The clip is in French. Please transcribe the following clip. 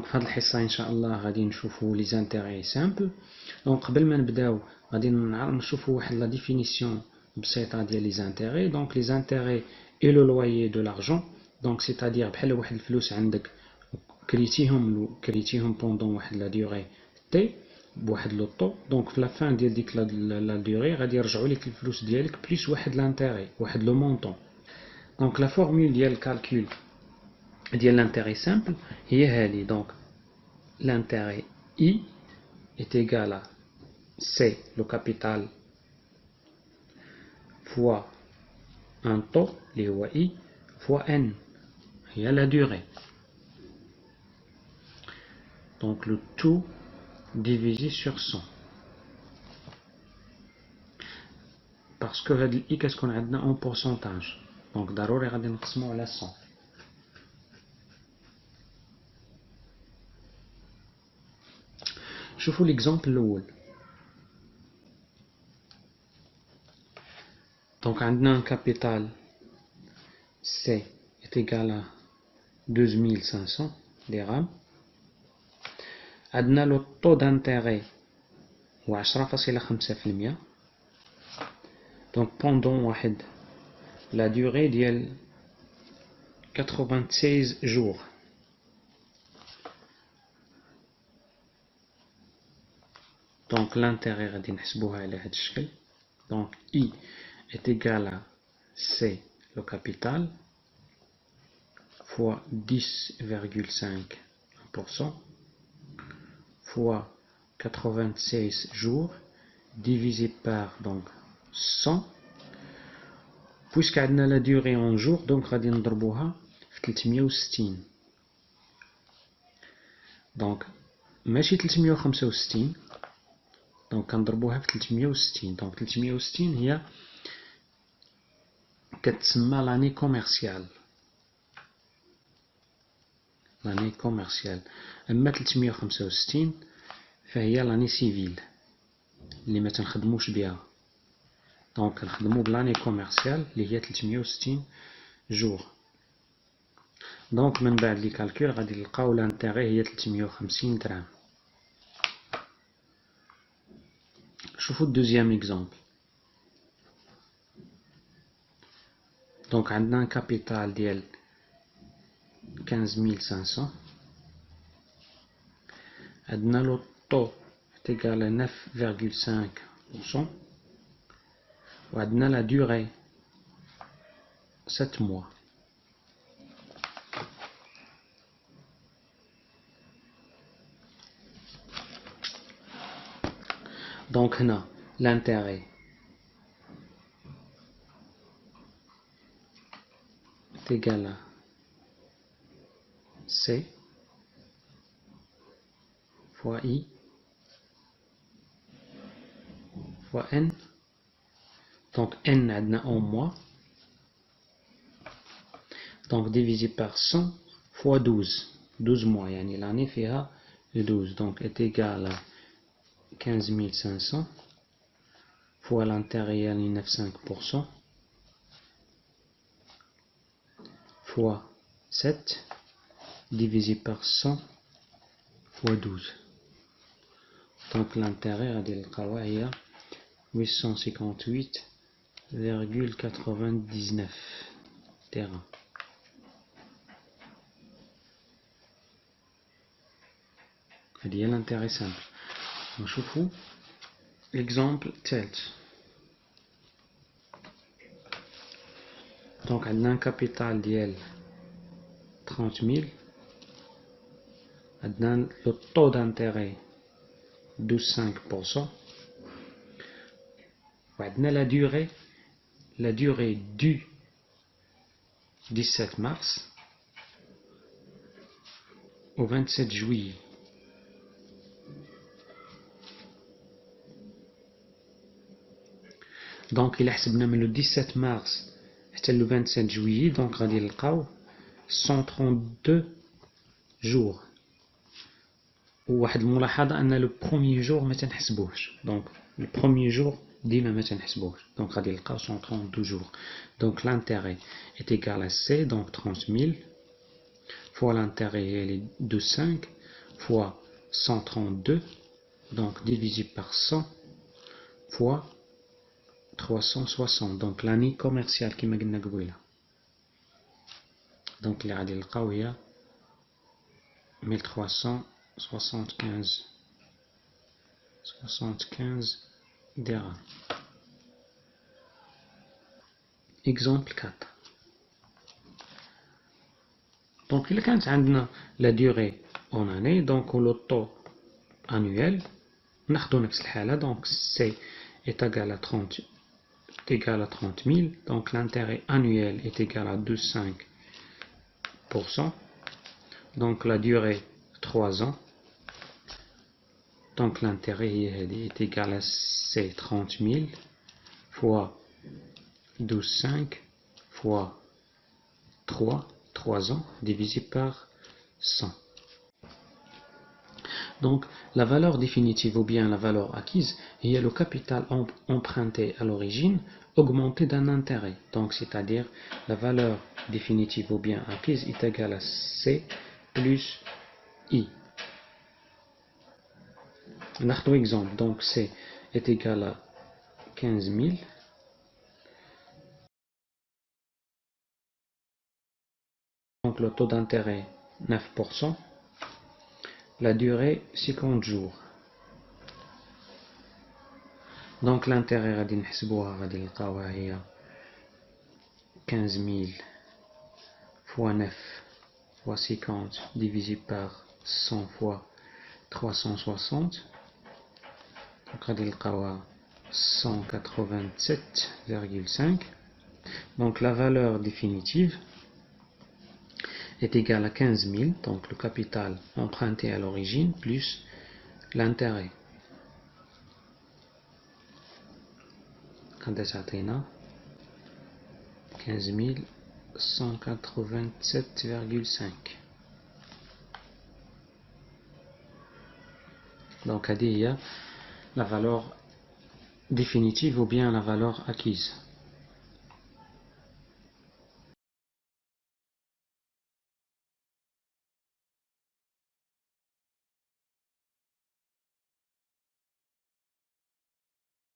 دونك في هذه الحصه ان شاء الله غادي نشوفوا لي زانتيري سامبل. دونك قبل ما نبداو غادي نشوفوا واحد لا ديفينيسيون بسيطه ديال لي زانتيري. دونك لي زانتيري اي لو لويي دو لارجون، دونك سيتادير بحال واحد الفلوس عندك كريتيهم بوندون واحد لا ديوري تي بواحد لو طو. دونك في لا فان ديال ديك لا ديوري غادي يرجعوا لك الفلوس ديالك بليس واحد لانتيري، واحد لو مونطون. دونك لا فورمول ديال الكالكول ديال l'intérêt simple هي هذه. دونك l'intérêt I est égal à C le capital fois un taux اللي هو I fois N هي la durée. Donc le tout divisé sur 100. Parce que هذا I كتكون عندنا en pourcentage. Donc ضروري غادي نقسمو على 100. شوفوا l'exemple الأول. Donc عندنا un capital C est égal à 2500 dirhams. عندنا le taux d'intérêt هو 10.5%. Donc pendant واحد la durée ديال 96 jours. Donc l'intérêt غادي نحسبوها على هذا الشكل. Donc I est égal à C le capital fois 10,5% fois 96 jours divisé par donc 100. Puisque عندنا la durée en jours, donc غادي نضربوها في 360. Donc ماشي 365، دونك كنضربوها في 360. دونك 360 هي كتسمى لاني كوميرسيال، لاني كوميرسيال. اما 365 فهي لاني سيفيل اللي ما تنخدموش بها. دونك كنخدمو بلاني كوميرسيال اللي هي 360 جور. دونك من بعد لي كالكول غادي نلقاو لانتيغي هي 350 درهم. شوفوا الدوزيام اكزامبل. دونك عندنا كابيتال ديال 15500. عندنا لو طو تيغال 9.5%. وعندنا لا دوري 7 mois. دونك هنا l'intérêt est égal à C fois I fois N. Donc N عندنا en mois. Donc divisé par 100 fois 12 mois. يعني l'année فيها 12. Donc est égal à 15500 fois l'intérêt يعني 9,5% fois 7 divisé par 100 fois 12. Donc l'intérêt غادي نلقاوها هي 858,99 درهم. هذه هي l'intérêt simple. نشوفوا l'exemple الثالث. دونك عندنا كابيتال ديال 30,000. عندنا لو طو دانتيغي 12,5%. وعندنا la durée du 17 mars au 27 juillet. دونك إلا حسبنا من لو 17 مارس حتى لو 27 جويي دونك غادي نلقاو 132 جور. وواحد الملاحظة أن لو بروميي جور ما تنحسبوهش. دونك لو بروميي جور ديما ما تنحسبوهش. دونك غادي نلقاو 132 جور. دونك l'intérêt est égal à C, donc 30,000 fois l'intérêt هي 12,5 fois 132, donc divisé par 100 fois 360. Donc l'année commerciale qui m'a dit donc les radis le 1375 dirhams. Exemple 4. Donc il y a la durée en année, donc le taux annuel, donc C est égal à 30 000, donc l'intérêt annuel est égal à 2,5%, donc la durée 3 ans, donc l'intérêt est égal à C 30 000 fois 12,5 fois 3 ans divisé par 100. Donc la valeur définitive ou bien la valeur acquise est le capital emprunté à l'origine augmenté d'un intérêt. Donc c'est-à-dire la valeur définitive ou bien acquise est égale à C plus I. Un autre exemple, donc C est égal à 15 000. Donc le taux d'intérêt 9%. La durée 50 jours. Donc l'intérêt غادي نحسبوها غادي نلقاوها هي 15 000 fois 9 fois 50 divisé par 100 fois 360. Donc غادي نلقاوها 187,5. Donc la valeur définitive est égale à 15 000, donc le capital emprunté à l'origine plus l'intérêt. Quand ça atteint 15 187,5. Donc il y a la valeur définitive ou bien la valeur acquise.